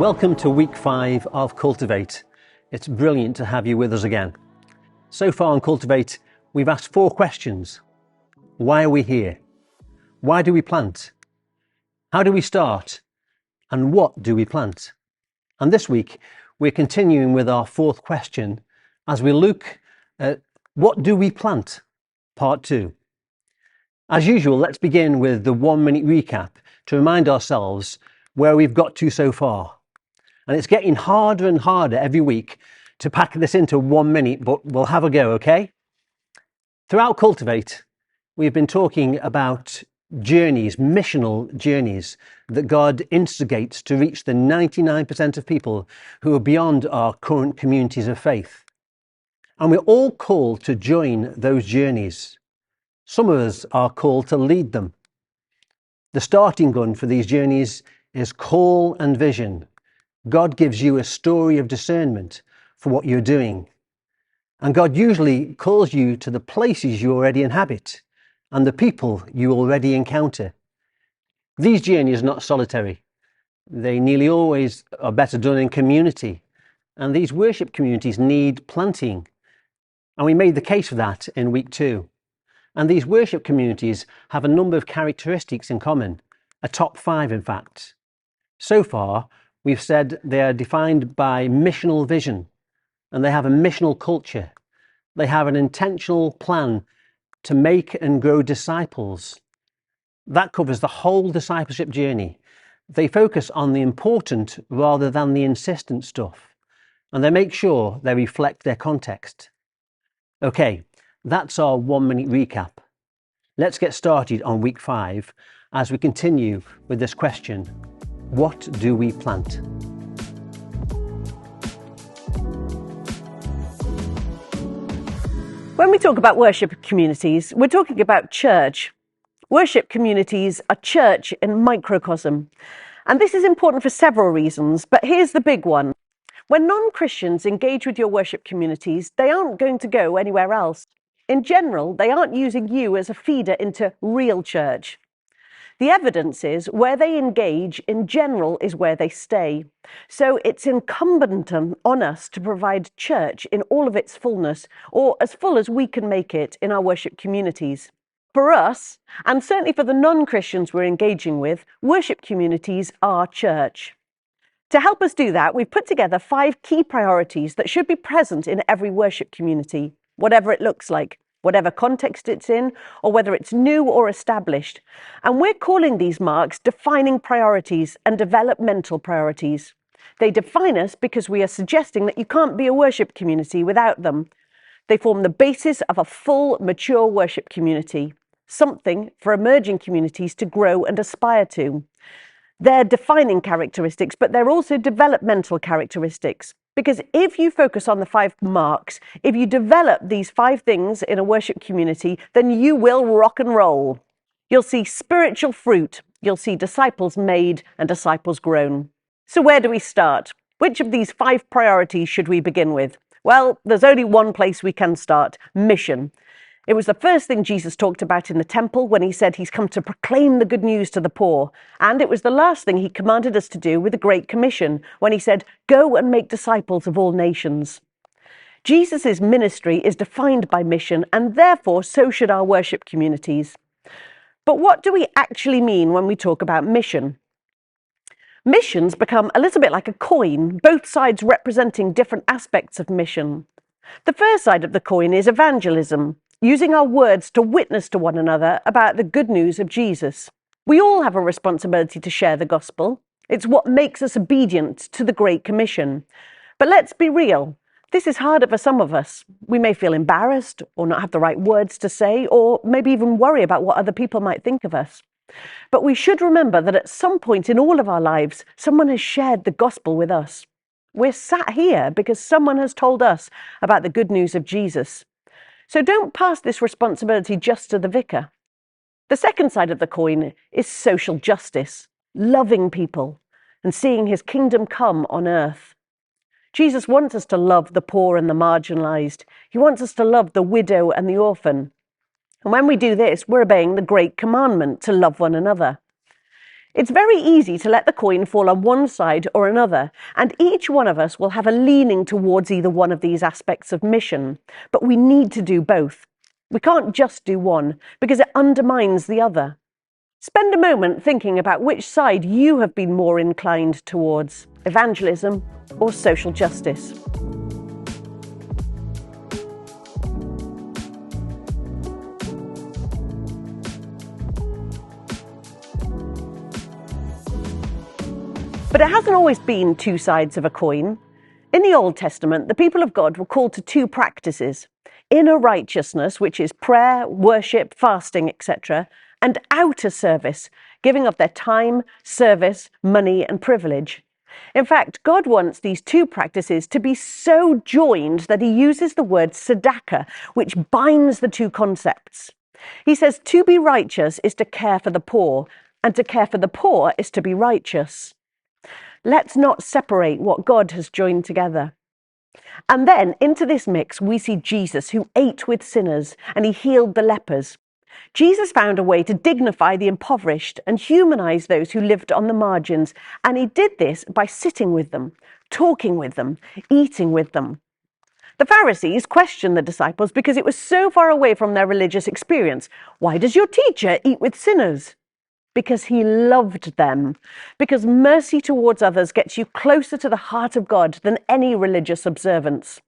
Welcome to week 5 of Cultivate. It's brilliant to have you with us again. So far on Cultivate, we've asked 4 questions. Why are we here? Why do we plant? How do we start? And what do we plant? And this week, we're continuing with our 4th question as we look at what do we plant? Part 2. As usual, let's begin with the 1-minute recap to remind ourselves where we've got to so far. And it's getting harder and harder every week to pack this into 1 minute, but we'll have a go, okay? Throughout Cultivate, we've been talking about journeys, missional journeys that God instigates to reach the 99% of people who are beyond our current communities of faith. And we're all called to join those journeys. Some of us are called to lead them. The starting gun for these journeys is call and vision. God gives you a story of discernment for what you're doing. And God usually calls you to the places you already inhabit and the people you already encounter. These journeys are not solitary. They nearly always are better done in community. And these worship communities need planting. And we made the case for that in week 2. And these worship communities have a number of characteristics in common, a top 5 in fact. So far, we've said they are defined by missional vision, and they have a missional culture. They have an intentional plan to make and grow disciples. That covers the whole discipleship journey. They focus on the important rather than the insistent stuff, and they make sure they reflect their context. Okay, that's our 1-minute recap. Let's get started on week 5 as we continue with this question. What do we plant? When we talk about worship communities, we're talking about church. Worship communities are church in microcosm. And this is important for several reasons, but here's the big one. When non-Christians engage with your worship communities, they aren't going to go anywhere else. In general, they aren't using you as a feeder into real church. The evidence is where they engage in general is where they stay. So it's incumbent on us to provide church in all of its fullness, or as full as we can make it in our worship communities. For us, and certainly for the non-Christians we're engaging with, worship communities are church. To help us do that, we've put together 5 key priorities that should be present in every worship community, whatever it looks like, whatever context it's in, or whether it's new or established. And we're calling these marks defining priorities and developmental priorities. They define us because we are suggesting that you can't be a worship community without them. They form the basis of a full, mature worship community, something for emerging communities to grow and aspire to. They're defining characteristics, but they're also developmental characteristics. Because if you focus on the 5 marks, if you develop these 5 things in a worship community, then you will rock and roll. You'll see spiritual fruit. You'll see disciples made and disciples grown. So where do we start? Which of these 5 priorities should we begin with? Well, there's only one place we can start: mission. It was the first thing Jesus talked about in the temple when he said he's come to proclaim the good news to the poor. And it was the last thing he commanded us to do with the Great Commission when he said, "Go and make disciples of all nations." Jesus' ministry is defined by mission, and therefore so should our worship communities. But what do we actually mean when we talk about mission? Missions become a little bit like a coin, both sides representing different aspects of mission. The first side of the coin is evangelism, using our words to witness to one another about the good news of Jesus. We all have a responsibility to share the gospel. It's what makes us obedient to the Great Commission. But let's be real. This is harder for some of us. We may feel embarrassed or not have the right words to say, or maybe even worry about what other people might think of us. But we should remember that at some point in all of our lives, someone has shared the gospel with us. We're sat here because someone has told us about the good news of Jesus. So don't pass this responsibility just to the vicar. The second side of the coin is social justice, loving people and seeing his kingdom come on earth. Jesus wants us to love the poor and the marginalized. He wants us to love the widow and the orphan. And when we do this, we're obeying the great commandment to love one another. It's very easy to let the coin fall on one side or another, and each one of us will have a leaning towards either one of these aspects of mission, but we need to do both. We can't just do one, because it undermines the other. Spend a moment thinking about which side you have been more inclined towards, evangelism or social justice. But it hasn't always been two sides of a coin. In the Old Testament, the people of God were called to two practices: inner righteousness, which is prayer, worship, fasting, etc., and outer service, giving of their time, service, money, and privilege. In fact, God wants these two practices to be so joined that he uses the word tzedakah, which binds the two concepts. He says to be righteous is to care for the poor, and to care for the poor is to be righteous. Let's not separate what God has joined together. And then into this mix, we see Jesus, who ate with sinners and he healed the lepers. Jesus found a way to dignify the impoverished and humanize those who lived on the margins. And he did this by sitting with them, talking with them, eating with them. The Pharisees questioned the disciples because it was so far away from their religious experience. Why does your teacher eat with sinners? Because he loved them. Because mercy towards others gets you closer to the heart of God than any religious observance.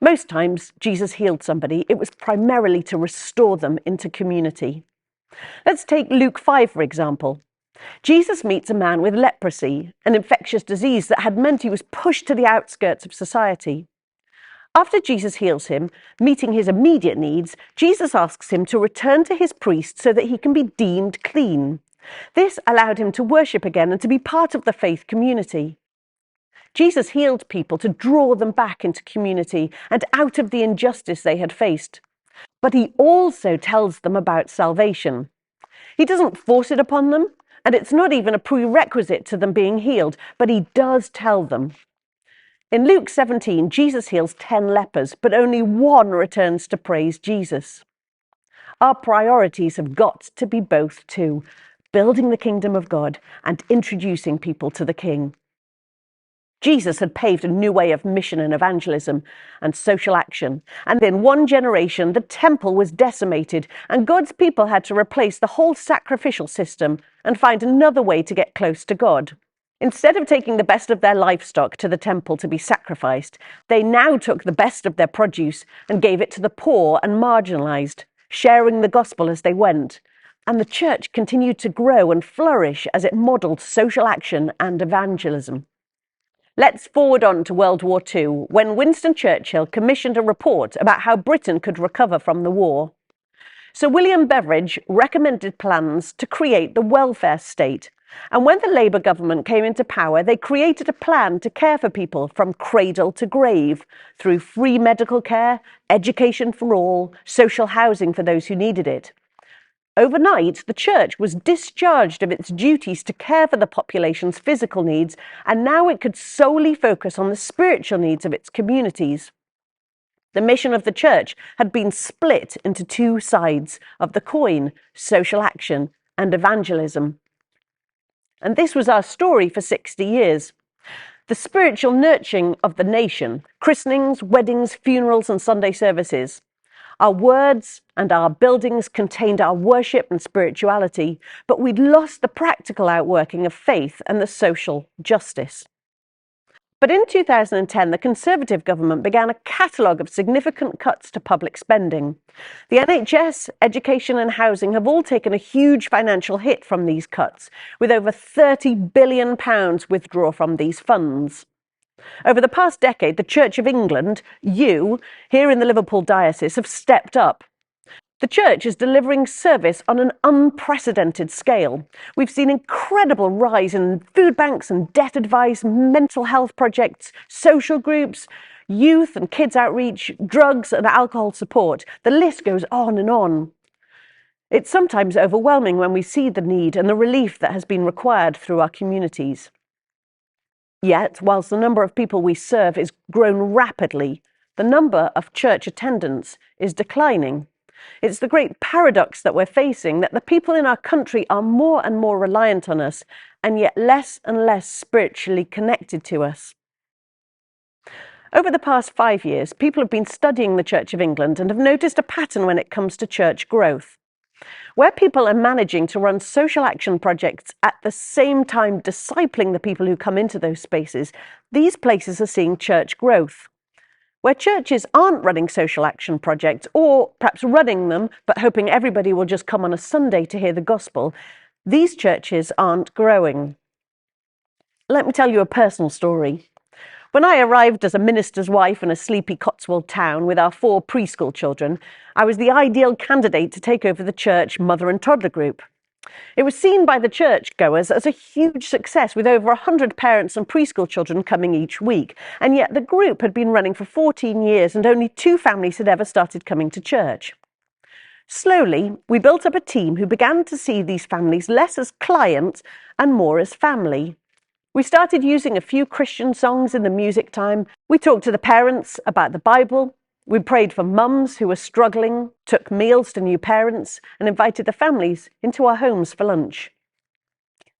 Most times Jesus healed somebody, it was primarily to restore them into community. Let's take Luke 5, for example. Jesus meets a man with leprosy, an infectious disease that had meant he was pushed to the outskirts of society. After Jesus heals him, meeting his immediate needs, Jesus asks him to return to his priest so that he can be deemed clean. This allowed him to worship again and to be part of the faith community. Jesus healed people to draw them back into community and out of the injustice they had faced. But he also tells them about salvation. He doesn't force it upon them, and it's not even a prerequisite to them being healed, but he does tell them. In Luke 17, Jesus heals 10 lepers, but only one returns to praise Jesus. Our priorities have got to be both too, building the kingdom of God and introducing people to the King. Jesus had paved a new way of mission and evangelism and social action. And in one generation, the temple was decimated and God's people had to replace the whole sacrificial system and find another way to get close to God. Instead of taking the best of their livestock to the temple to be sacrificed, they now took the best of their produce and gave it to the poor and marginalized, sharing the gospel as they went. And the church continued to grow and flourish as it modeled social action and evangelism. Let's forward on to World War II, when Winston Churchill commissioned a report about how Britain could recover from the war. Sir William Beveridge recommended plans to create the welfare state. And when the Labour government came into power, they created a plan to care for people from cradle to grave through free medical care, education for all, social housing for those who needed it. Overnight, the church was discharged of its duties to care for the population's physical needs, and now it could solely focus on the spiritual needs of its communities. The mission of the church had been split into two sides of the coin: social action and evangelism. And this was our story for 60 years. The spiritual nurturing of the nation, christenings, weddings, funerals, and Sunday services. Our words and our buildings contained our worship and spirituality, but we'd lost the practical outworking of faith and the social justice. But in 2010, the Conservative government began a catalogue of significant cuts to public spending. The NHS, education and housing have all taken a huge financial hit from these cuts, with over £30 billion withdrawn from these funds. Over the past decade, the Church of England, here in the Liverpool diocese, have stepped up. The church is delivering service on an unprecedented scale. We've seen incredible rise in food banks and debt advice, mental health projects, social groups, youth and kids outreach, drugs and alcohol support. The list goes on and on. It's sometimes overwhelming when we see the need and the relief that has been required through our communities. Yet, whilst the number of people we serve is grown rapidly, the number of church attendance is declining. It's the great paradox that we're facing, that the people in our country are more and more reliant on us, and yet less and less spiritually connected to us. Over the past 5 years, people have been studying the Church of England and have noticed a pattern when it comes to church growth. Where people are managing to run social action projects at the same time discipling the people who come into those spaces, these places are seeing church growth. Where churches aren't running social action projects, or perhaps running them but hoping everybody will just come on a Sunday to hear the gospel, these churches aren't growing. Let me tell you a personal story. When I arrived as a minister's wife in a sleepy Cotswold town with our 4 preschool children, I was the ideal candidate to take over the church mother and toddler group. It was seen by the churchgoers as a huge success, with over 100 parents and preschool children coming each week, and yet the group had been running for 14 years and only 2 families had ever started coming to church. Slowly, we built up a team who began to see these families less as clients and more as family. We started using a few Christian songs in the music time. We talked to the parents about the Bible. We prayed for mums who were struggling, took meals to new parents, and invited the families into our homes for lunch.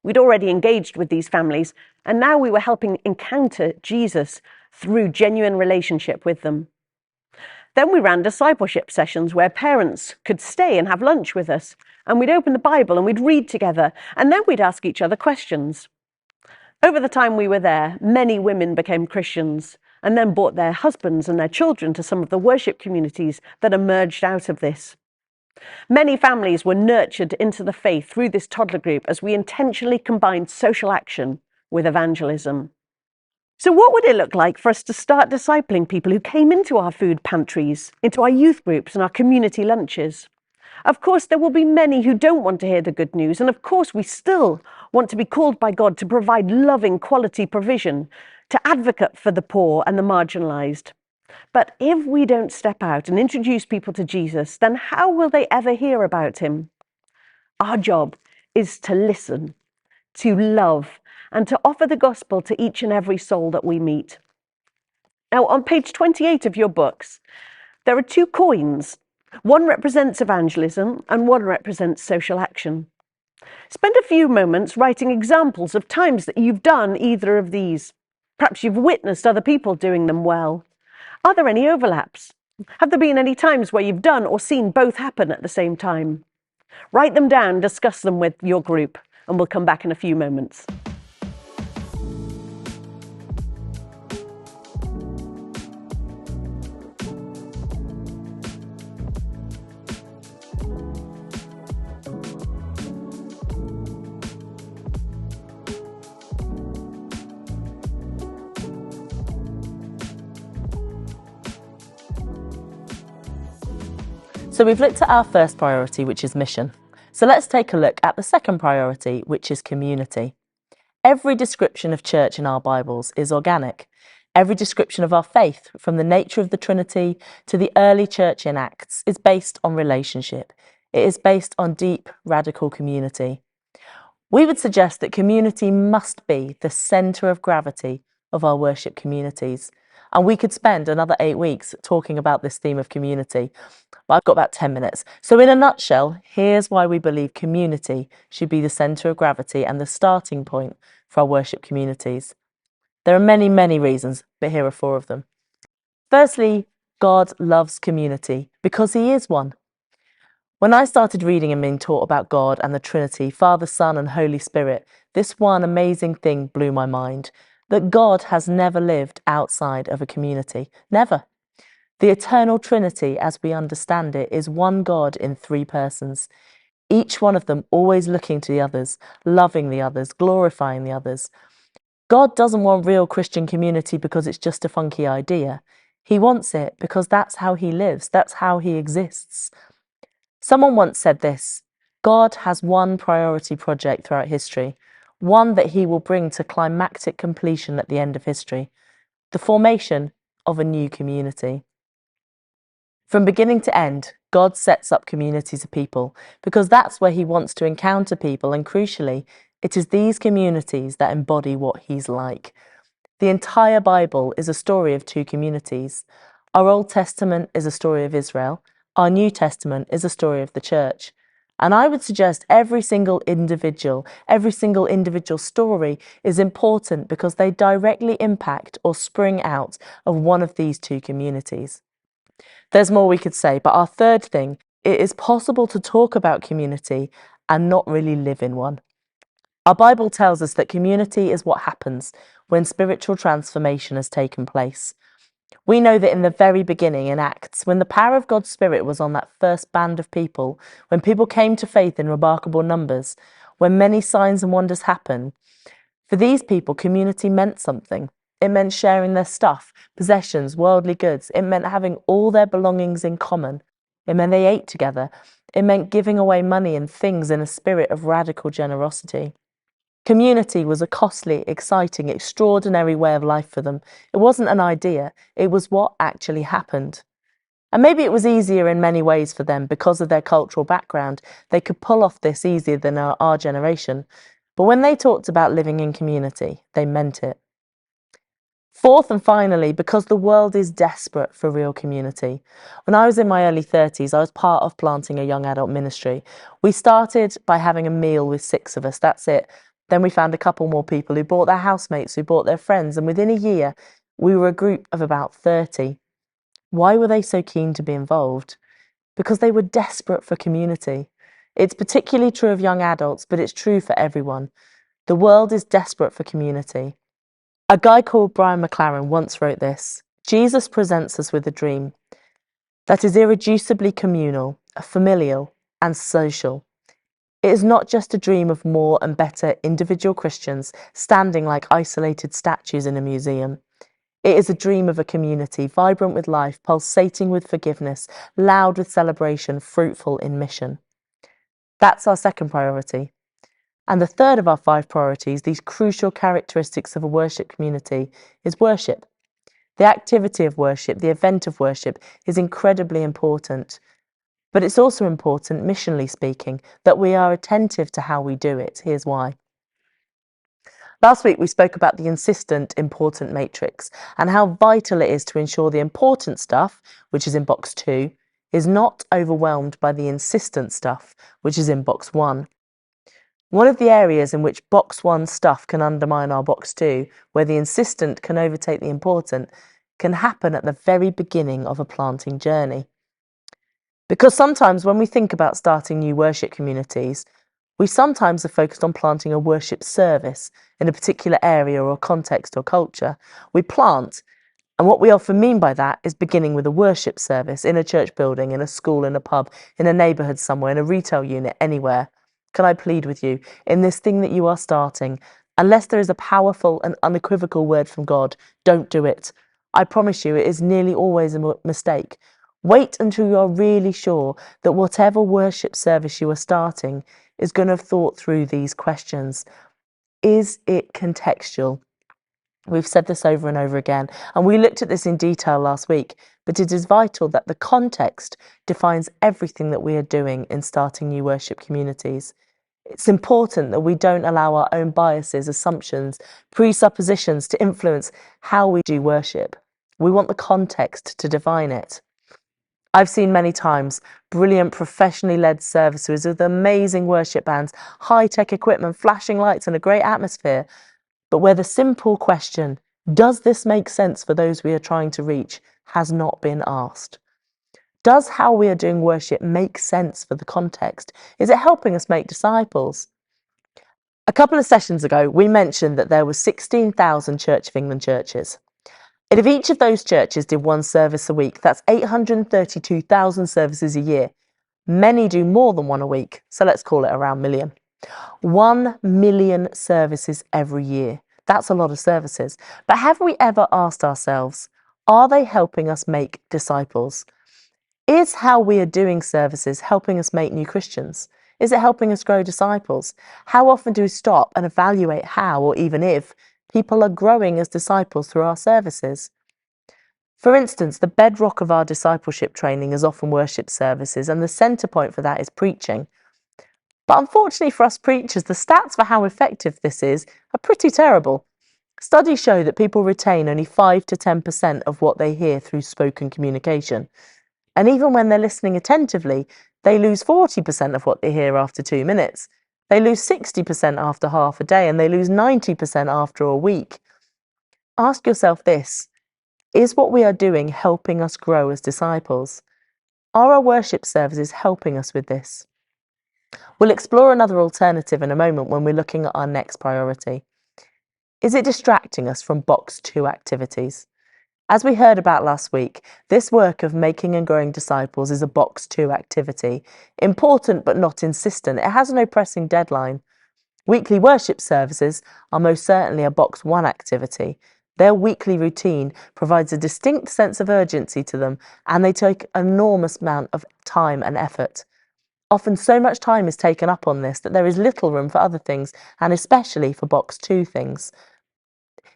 We'd already engaged with these families, and now we were helping encounter Jesus through genuine relationship with them. Then we ran discipleship sessions where parents could stay and have lunch with us, and we'd open the Bible and we'd read together, and then we'd ask each other questions. Over the time we were there, many women became Christians and then brought their husbands and their children to some of the worship communities that emerged out of this. Many families were nurtured into the faith through this toddler group as we intentionally combined social action with evangelism. So what would it look like for us to start discipling people who came into our food pantries, into our youth groups and our community lunches? Of course, there will be many who don't want to hear the good news, and of course we still want to be called by God to provide loving, quality provision, to advocate for the poor and the marginalised. But if we don't step out and introduce people to Jesus, then how will they ever hear about him? Our job is to listen, to love, and to offer the gospel to each and every soul that we meet. Now, on page 28 of your books, there are 2 coins. One represents evangelism and one represents social action. Spend a few moments writing examples of times that you've done either of these. Perhaps you've witnessed other people doing them well. Are there any overlaps? Have there been any times where you've done or seen both happen at the same time? Write them down, discuss them with your group, and we'll come back in a few moments. So we've looked at our first priority, which is mission. So let's take a look at the second priority, which is community. Every description of church in our Bibles is organic. Every description of our faith, from the nature of the Trinity to the early church in Acts, is based on relationship. It is based on deep, radical community. We would suggest that community must be the centre of gravity of our worship communities. And we could spend another 8 weeks talking about this theme of community, but I've got about 10 minutes. So in a nutshell, here's why we believe community should be the centre of gravity and the starting point for our worship communities. There are many, many reasons, but here are 4 of them. Firstly, God loves community because he is one. When I started reading and being taught about God and the Trinity, Father, Son and Holy Spirit, this one amazing thing blew my mind, that God has never lived outside of a community. Never. The eternal Trinity, as we understand it, is one God in 3 persons, each one of them always looking to the others, loving the others, glorifying the others. God doesn't want real Christian community because it's just a funky idea. He wants it because that's how he lives, that's how he exists. Someone once said this: God has one priority project throughout history, one that he will bring to climactic completion at the end of history, the formation of a new community. From beginning to end, God sets up communities of people because that's where he wants to encounter people, and crucially, it is these communities that embody what he's like. The entire Bible is a story of 2 communities. Our Old Testament is a story of Israel. Our New Testament is a story of the church. And I would suggest every single individual story is important because they directly impact or spring out of one of these two communities. There's more we could say, but our third thing, it is possible to talk about community and not really live in one. Our Bible tells us that community is what happens when spiritual transformation has taken place. We know that in the very beginning in Acts, when the power of God's Spirit was on that first band of people, when people came to faith in remarkable numbers, when many signs and wonders happened, for these people, community meant something. It meant sharing their stuff, possessions, worldly goods. It meant having all their belongings in common. It meant they ate together. It meant giving away money and things in a spirit of radical generosity. Community was a costly, exciting, extraordinary way of life for them. It wasn't an idea, it was what actually happened. And maybe it was easier in many ways for them because of their cultural background. They could pull off this easier than our generation. But when they talked about living in community, they meant it. Fourth and finally, because the world is desperate for real community. When I was in my early 30s, I was part of planting a young adult ministry. We started by having a meal with 6 of us, that's it. Then we found a couple more people who brought their housemates, who brought their friends, and within a year, we were a group of about 30. Why were they so keen to be involved? Because they were desperate for community. It's particularly true of young adults, but it's true for everyone. The world is desperate for community. A guy called Brian McLaren once wrote this: Jesus presents us with a dream that is irreducibly communal, familial, and social. It is not just a dream of more and better individual Christians standing like isolated statues in a museum. It is a dream of a community, vibrant with life, pulsating with forgiveness, loud with celebration, fruitful in mission. That's our second priority. And the third of our 5 priorities, these crucial characteristics of a worship community, is worship. The activity of worship, the event of worship, is incredibly important. But it's also important, missionally speaking, that we are attentive to how we do it. Here's why. Last week, we spoke about the insistent, important matrix and how vital it is to ensure the important stuff, which is in box 2, is not overwhelmed by the insistent stuff, which is in box 1. One of the areas in which box 1 stuff can undermine our box 2, where the insistent can overtake the important, can happen at the very beginning of a planting journey. Because sometimes when we think about starting new worship communities, we sometimes are focused on planting a worship service in a particular area or context or culture. We plant, and what we often mean by that is beginning with a worship service in a church building, in a school, in a pub, in a neighbourhood somewhere, in a retail unit, anywhere. Can I plead with you, in this thing that you are starting, unless there is a powerful and unequivocal word from God, don't do it. I promise you it is nearly always a mistake. Wait until you're really sure that whatever worship service you are starting is going to have thought through these questions. Is it contextual? We've said this over and over again, and we looked at this in detail last week, but it is vital that the context defines everything that we are doing in starting new worship communities. It's important that we don't allow our own biases, assumptions, presuppositions to influence how we do worship. We want the context to define it. I've seen many times brilliant professionally led services with amazing worship bands, high-tech equipment, flashing lights and a great atmosphere, but where the simple question, does this make sense for those we are trying to reach, has not been asked. Does how we are doing worship make sense for the context? Is it helping us make disciples? A couple of sessions ago, we mentioned that there were 16,000 Church of England churches. And if each of those churches did one service a week, that's 832,000 services a year. Many do more than one a week, so let's call it around 1 million. 1 million services every year. That's a lot of services. But have we ever asked ourselves, are they helping us make disciples? Is how we are doing services helping us make new Christians? Is it helping us grow disciples? How often do we stop and evaluate how, or even if, people are growing as disciples through our services? For instance, the bedrock of our discipleship training is often worship services, and the centre point for that is preaching. But unfortunately for us preachers, the stats for how effective this is are pretty terrible. Studies show that people retain only 5 to 10% of what they hear through spoken communication. And even when they're listening attentively, they lose 40% of what they hear after 2 minutes. They lose 60% after half a day, and they lose 90% after a week. Ask yourself this: is what we are doing helping us grow as disciples? Are our worship services helping us with this? We'll explore another alternative in a moment when we're looking at our next priority. Is it distracting us from box 2 activities? As we heard about last week, this work of making and growing disciples is a box 2 activity. Important but not insistent. It has no pressing deadline. Weekly worship services are most certainly a box 1 activity. Their weekly routine provides a distinct sense of urgency to them, and they take an enormous amount of time and effort. Often so much time is taken up on this that there is little room for other things, and especially for box 2 things.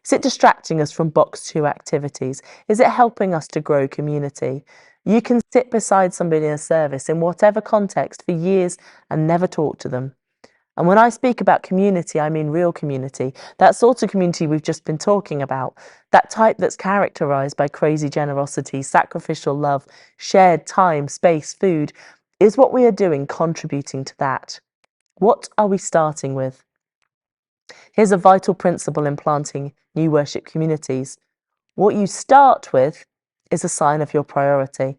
Is it distracting us from box 2 activities? Is it helping us to grow community? You can sit beside somebody in a service in whatever context for years and never talk to them. And when I speak about community, I mean real community, that sort of community we've just been talking about, that type that's characterized by crazy generosity, sacrificial love, shared time, space, food. Is what we are doing contributing to that? What are we starting with? Here's a vital principle in planting new worship communities. What you start with is a sign of your priority.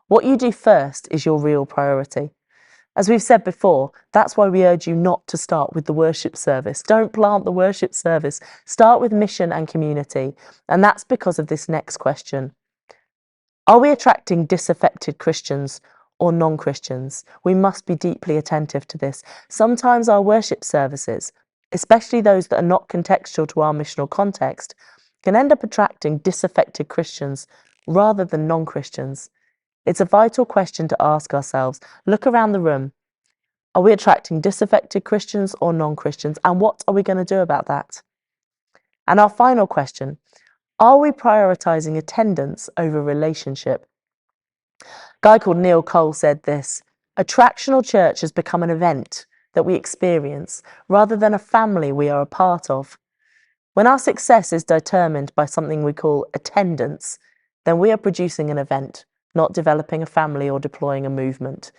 What you do first is your real priority. As we've said before, that's why we urge you not to start with the worship service. Don't plant the worship service. Start with mission and community. And that's because of this next question. Are we attracting disaffected Christians or non-Christians? We must be deeply attentive to this. Sometimes our worship services, especially those that are not contextual to our missional context, can end up attracting disaffected Christians rather than non-Christians. It's a vital question to ask ourselves. Look around the room. Are we attracting disaffected Christians or non-Christians? And what are we going to do about that? And our final question, are we prioritizing attendance over relationship? A guy called Neil Cole said this: attractional church has become an event that we experience rather than a family we are a part of. When our success is determined by something we call attendance, then we are producing an event, not developing a family or deploying a movement.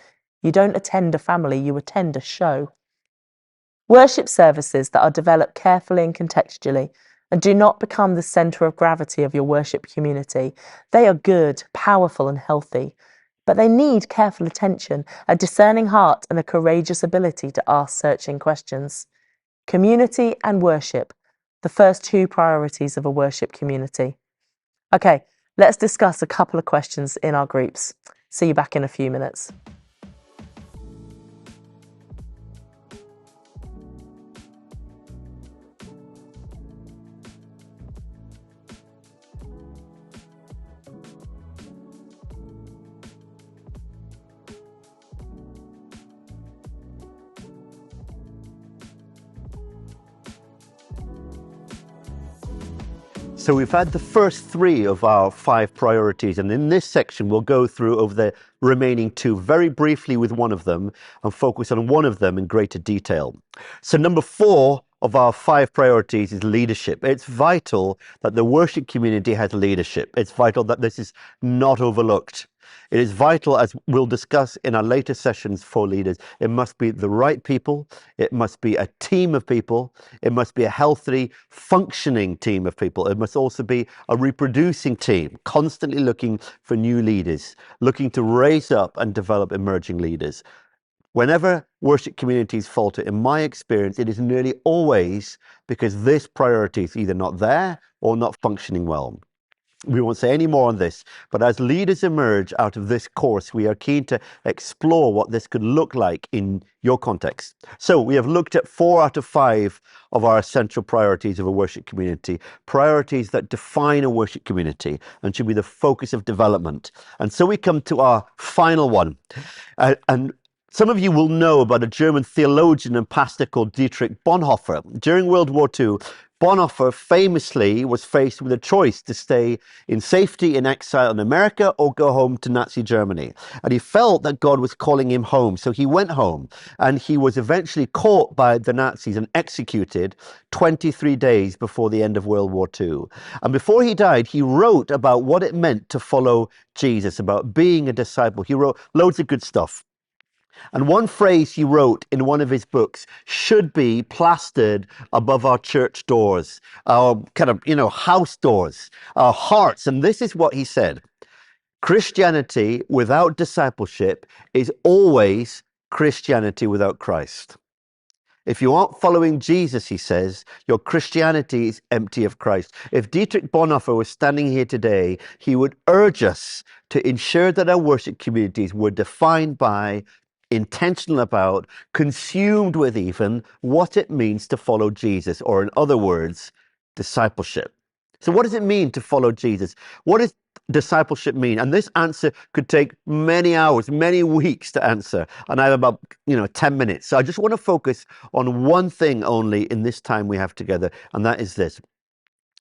You don't attend a family, you attend a show. Worship services that are developed carefully and contextually and do not become the centre of gravity of your worship community, they are good, powerful and healthy. But they need careful attention, a discerning heart and a courageous ability to ask searching questions. Community and worship, the first 2 priorities of a worship community. Okay, let's discuss a couple of questions in our groups. See you back in a few minutes. So we've had the first 3 of our 5 priorities, and in this section we'll go through over the remaining 2 very briefly with one of them and focus on one of them in greater detail. So number 4 of our 5 priorities is leadership. It's vital that the worship community has leadership. It's vital that this is not overlooked. It is vital, as we'll discuss in our later sessions for leaders, it must be the right people, it must be a team of people, it must be a healthy, functioning team of people, it must also be a reproducing team, constantly looking for new leaders, looking to raise up and develop emerging leaders. Whenever worship communities falter, in my experience, it is nearly always because this priority is either not there or not functioning well. We won't say any more on this, but as leaders emerge out of this course, we are keen to explore what this could look like in your context. So we have looked at 4 out of 5 of our essential priorities of a worship community, priorities that define a worship community and should be the focus of development. And so we come to our final one. And some of you will know about a German theologian and pastor called Dietrich Bonhoeffer. During World War II, Bonhoeffer famously was faced with a choice to stay in safety in exile in America or go home to Nazi Germany. And he felt that God was calling him home. So he went home, and he was eventually caught by the Nazis and executed 23 days before the end of World War II. And before he died, he wrote about what it meant to follow Jesus, about being a disciple. He wrote loads of good stuff. And one phrase he wrote in one of his books should be plastered above our church doors, our kind of, house doors, our hearts. And this is what he said: Christianity without discipleship is always Christianity without Christ. If you aren't following Jesus, he says, your Christianity is empty of Christ. If Dietrich Bonhoeffer was standing here today, he would urge us to ensure that our worship communities were defined by, intentional about, consumed with even what it means to follow Jesus, or in other words, discipleship. So what does it mean to follow Jesus? What does discipleship mean? And this answer could take many hours, many weeks to answer. And I have about, 10 minutes. So I just want to focus on one thing only in this time we have together. And that is this: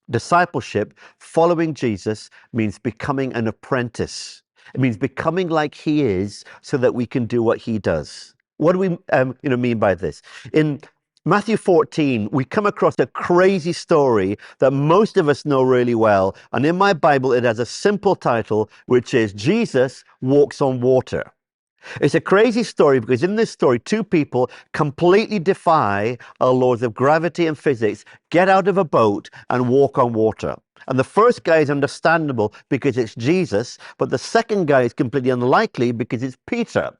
discipleship, following Jesus, means becoming an apprentice. It means becoming like he is so that we can do what he does. What do we mean by this? In Matthew 14, we come across a crazy story that most of us know really well. And in my Bible, it has a simple title, which is Jesus Walks on Water. It's a crazy story because in this story, two people completely defy our laws of gravity and physics, get out of a boat and walk on water. And the first guy is understandable because it's Jesus, but the second guy is completely unlikely because it's Peter.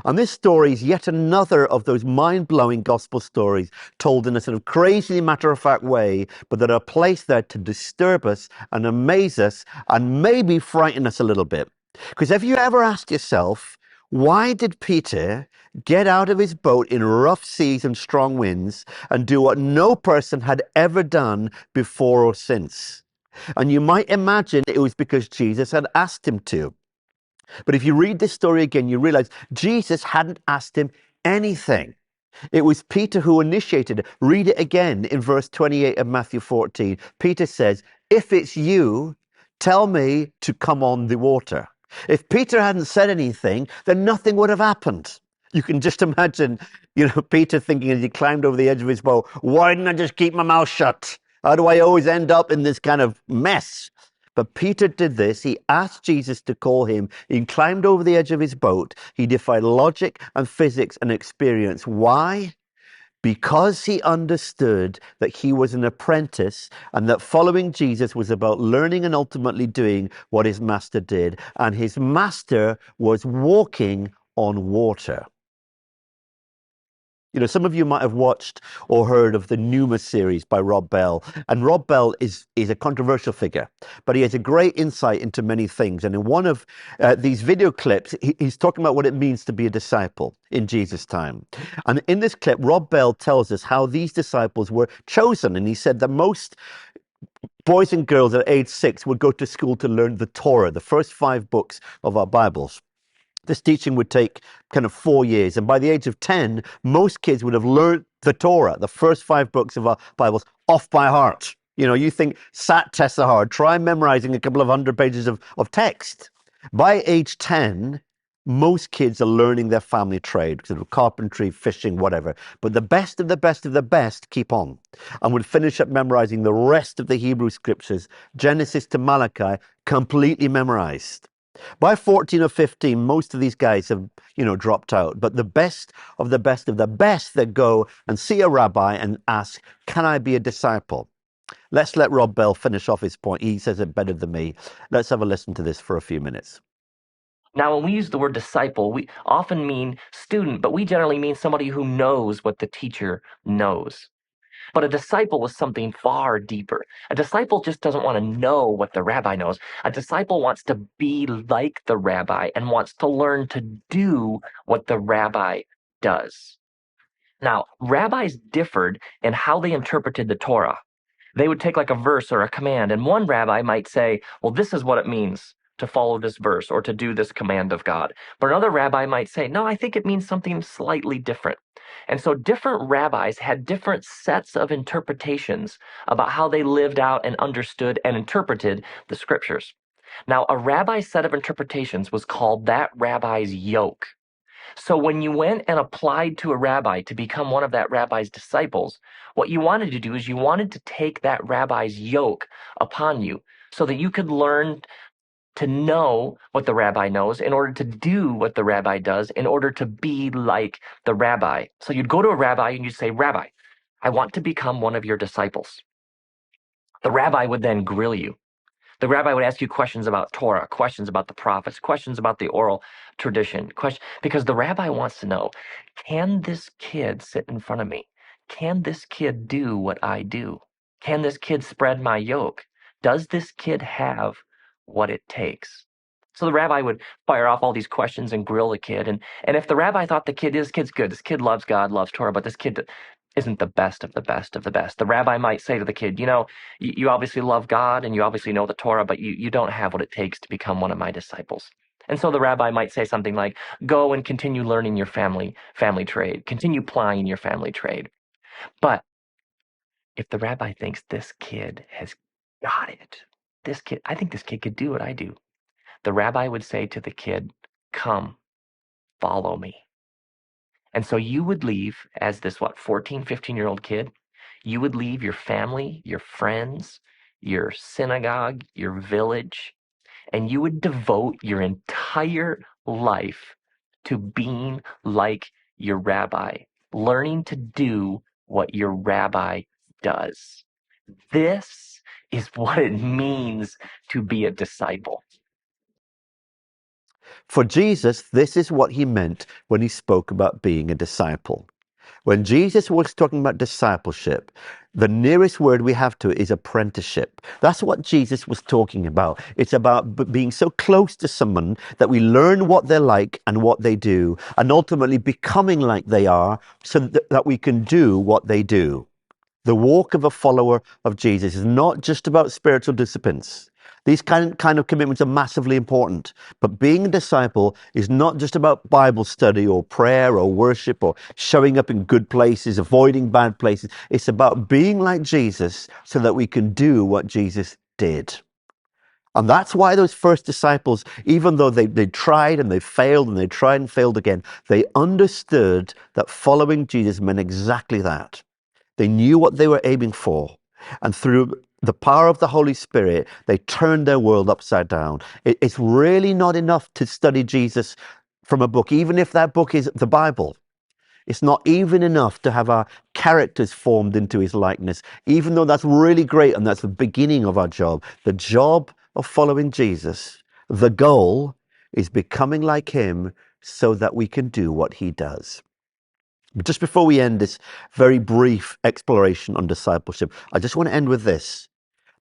And this story is yet another of those mind-blowing gospel stories told in a sort of crazily matter-of-fact way, but that are placed there to disturb us and amaze us and maybe frighten us a little bit. Because have you ever asked yourself, why did Peter get out of his boat in rough seas and strong winds and do what no person had ever done before or since? And you might imagine it was because Jesus had asked him to. But if you read this story again, you realize Jesus hadn't asked him anything. It was Peter who initiated it. Read it again in verse 28 of Matthew 14. Peter says, if it's you, tell me to come on the water. If Peter hadn't said anything, then nothing would have happened. You can just imagine, Peter thinking as he climbed over the edge of his boat, why didn't I just keep my mouth shut? How do I always end up in this kind of mess? But Peter did this. He asked Jesus to call him. He climbed over the edge of his boat. He defied logic and physics and experience. Why? Because he understood that he was an apprentice and that following Jesus was about learning and ultimately doing what his master did. And his master was walking on water. Some of you might have watched or heard of the Numa series by Rob Bell. And Rob Bell is a controversial figure, but he has a great insight into many things. And in one of these video clips, he's talking about what it means to be a disciple in Jesus' time. And in this clip, Rob Bell tells us how these disciples were chosen. And he said that most boys and girls at age 6 would go to school to learn the Torah, the first 5 books of our Bibles. This teaching would take kind of 4 years. And by the age of 10, most kids would have learned the Torah, the first 5 books of our Bibles, off by heart. You think SAT tests are hard. Try memorizing a couple of 100 pages of text. By age 10, most kids are learning their family trade, sort of carpentry, fishing, whatever. But the best of the best of the best keep on and would finish up memorizing the rest of the Hebrew scriptures, Genesis to Malachi, completely memorized. By 14 or 15, most of these guys have, dropped out. But the best of the best of the best that go and see a rabbi and ask, can I be a disciple? Let's let Rob Bell finish off his point. He says it better than me. Let's have a listen to this for a few minutes. Now, when we use the word disciple, we often mean student, but we generally mean somebody who knows what the teacher knows. But a disciple is something far deeper. A disciple just doesn't want to know what the rabbi knows. A disciple wants to be like the rabbi and wants to learn to do what the rabbi does. Now, rabbis differed in how they interpreted the Torah. They would take like a verse or a command, and one rabbi might say, well, this is what it means to follow this verse or to do this command of God. But another rabbi might say, no, I think it means something slightly different. And so different rabbis had different sets of interpretations about how they lived out and understood and interpreted the scriptures. Now, a rabbi's set of interpretations was called that rabbi's yoke. So when you went and applied to a rabbi to become one of that rabbi's disciples, what you wanted to do is you wanted to take that rabbi's yoke upon you so that you could learn to know what the rabbi knows in order to do what the rabbi does, in order to be like the rabbi. So you'd go to a rabbi and you'd say, Rabbi, I want to become one of your disciples. The rabbi would then grill you. The rabbi would ask you questions about Torah, questions about the prophets, questions about the oral tradition, because the rabbi wants to know, can this kid sit in front of me? Can this kid do what I do? Can this kid spread my yoke? Does this kid have what it takes? So the rabbi would fire off all these questions and grill the kid. And if the rabbi thought this kid's good, this kid loves God, loves Torah, but this kid isn't the best of the best of the best, the rabbi might say to the kid, you obviously love God and you obviously know the Torah, but you don't have what it takes to become one of my disciples. And so the rabbi might say something like, go and continue learning your family trade, continue plying your family trade. But if the rabbi thinks this kid has got it, I think this kid could do what I do, the rabbi would say to the kid, come, follow me. And so you would leave as this, 14, 15-year-old kid, you would leave your family, your friends, your synagogue, your village, and you would devote your entire life to being like your rabbi, learning to do what your rabbi does. This is what it means to be a disciple. For Jesus, this is what he meant when he spoke about being a disciple. When Jesus was talking about discipleship, the nearest word we have to it is apprenticeship. That's what Jesus was talking about. It's about being so close to someone that we learn what they're like and what they do, and ultimately becoming like they are so that we can do what they do. The walk of a follower of Jesus is not just about spiritual disciplines. These kind of commitments are massively important. But being a disciple is not just about Bible study or prayer or worship or showing up in good places, avoiding bad places. It's about being like Jesus so that we can do what Jesus did. And that's why those first disciples, even though they tried and they failed and they tried and failed again, they understood that following Jesus meant exactly that. They knew what they were aiming for. And through the power of the Holy Spirit, they turned their world upside down. It's really not enough to study Jesus from a book, even if that book is the Bible. It's not even enough to have our characters formed into his likeness, even though that's really great and that's the beginning of our job. The job of following Jesus, the goal is becoming like him so that we can do what he does. But just before we end this very brief exploration on discipleship, I just want to end with this.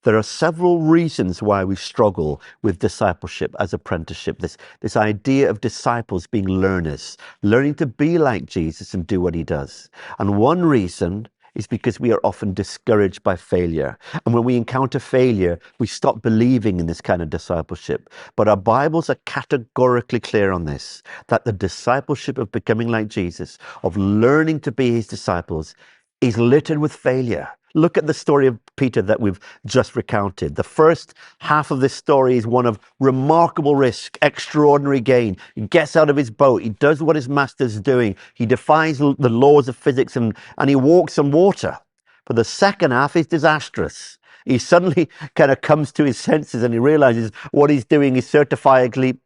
There are several reasons why we struggle with discipleship as apprenticeship, this idea of disciples being learners, learning to be like Jesus and do what he does. And one reason is because we are often discouraged by failure. And when we encounter failure, we stop believing in this kind of discipleship. But our Bibles are categorically clear on this, that the discipleship of becoming like Jesus, of learning to be his disciples, is littered with failure. Look at the story of Peter that we've just recounted. The first half of this story is one of remarkable risk, extraordinary gain. He gets out of his boat. He does what his master's doing. He defies the laws of physics and he walks on water. But the second half is disastrous. He suddenly kind of comes to his senses and he realizes what he's doing is certifiably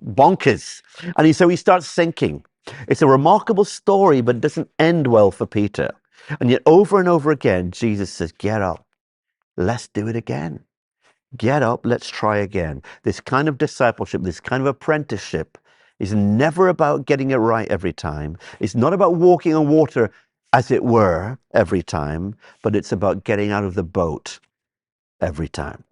bonkers. And so he starts sinking. It's a remarkable story, but it doesn't end well for Peter. And yet over and over again, Jesus says, get up, let's do it again. Get up, let's try again. This kind of discipleship, this kind of apprenticeship is never about getting it right every time. It's not about walking on water, as it were, every time, but it's about getting out of the boat every time.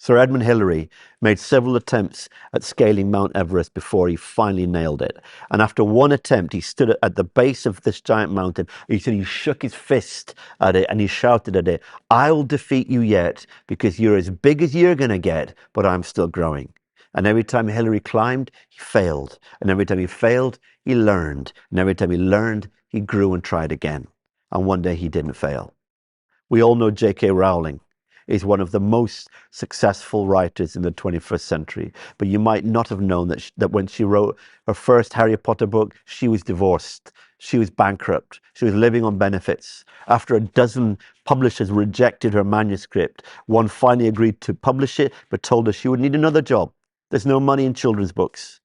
Sir Edmund Hillary made several attempts at scaling Mount Everest before he finally nailed it. And after one attempt, he stood at the base of this giant mountain. He said he shook his fist at it and he shouted at it, "I will defeat you yet, because you're as big as you're going to get, but I'm still growing." And every time Hillary climbed, he failed. And every time he failed, he learned. And every time he learned, he grew and tried again. And one day he didn't fail. We all know J.K. Rowling is one of the most successful writers in the 21st century. But you might not have known that when she wrote her first Harry Potter book, she was divorced. She was bankrupt. She was living on benefits. After a dozen publishers rejected her manuscript, one finally agreed to publish it, but told her she would need another job. There's no money in children's books.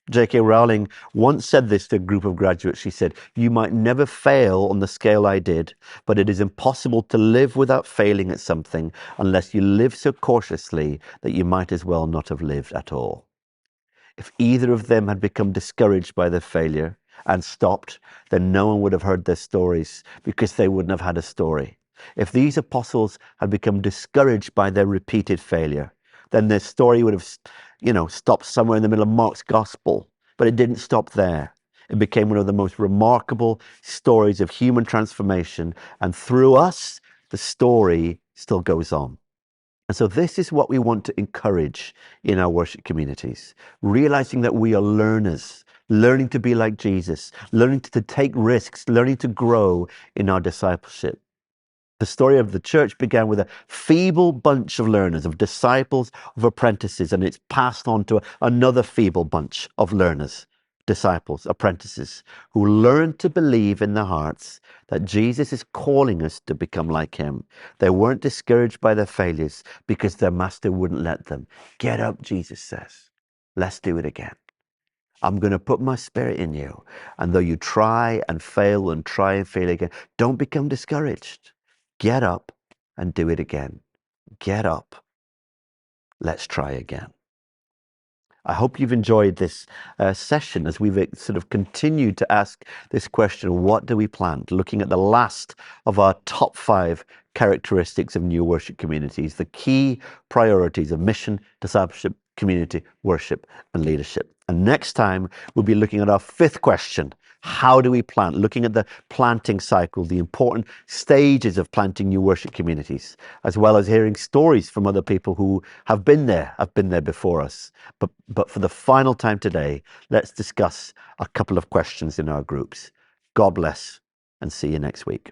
J.K. Rowling once said this to a group of graduates. She said, "You might never fail on the scale I did, but it is impossible to live without failing at something unless you live so cautiously that you might as well not have lived at all." If either of them had become discouraged by their failure and stopped, then no one would have heard their stories, because they wouldn't have had a story. If these apostles had become discouraged by their repeated failure, then their story would have, stopped somewhere in the middle of Mark's gospel. But it didn't stop there. It became one of the most remarkable stories of human transformation. And through us, the story still goes on. And so this is what we want to encourage in our worship communities, realizing that we are learners, learning to be like Jesus, learning to take risks, learning to grow in our discipleship. The story of the church began with a feeble bunch of learners, of disciples, of apprentices, and it's passed on to another feeble bunch of learners, disciples, apprentices, who learned to believe in their hearts that Jesus is calling us to become like him. They weren't discouraged by their failures because their master wouldn't let them. "Get up," Jesus says. "Let's do it again. I'm going to put my spirit in you. And though you try and fail again, don't become discouraged. Get up and do it again. Get up. Let's try again." I hope you've enjoyed this session as we've sort of continued to ask this question, what do we plant? Looking at the last of our top 5 characteristics of new worship communities, the key priorities of mission, discipleship, community, worship, and leadership. And next time, we'll be looking at our 5th question. How do we plant? Looking at the planting cycle, the important stages of planting new worship communities, as well as hearing stories from other people who have been there before us. But for the final time today, let's discuss a couple of questions in our groups. God bless, and see you next week.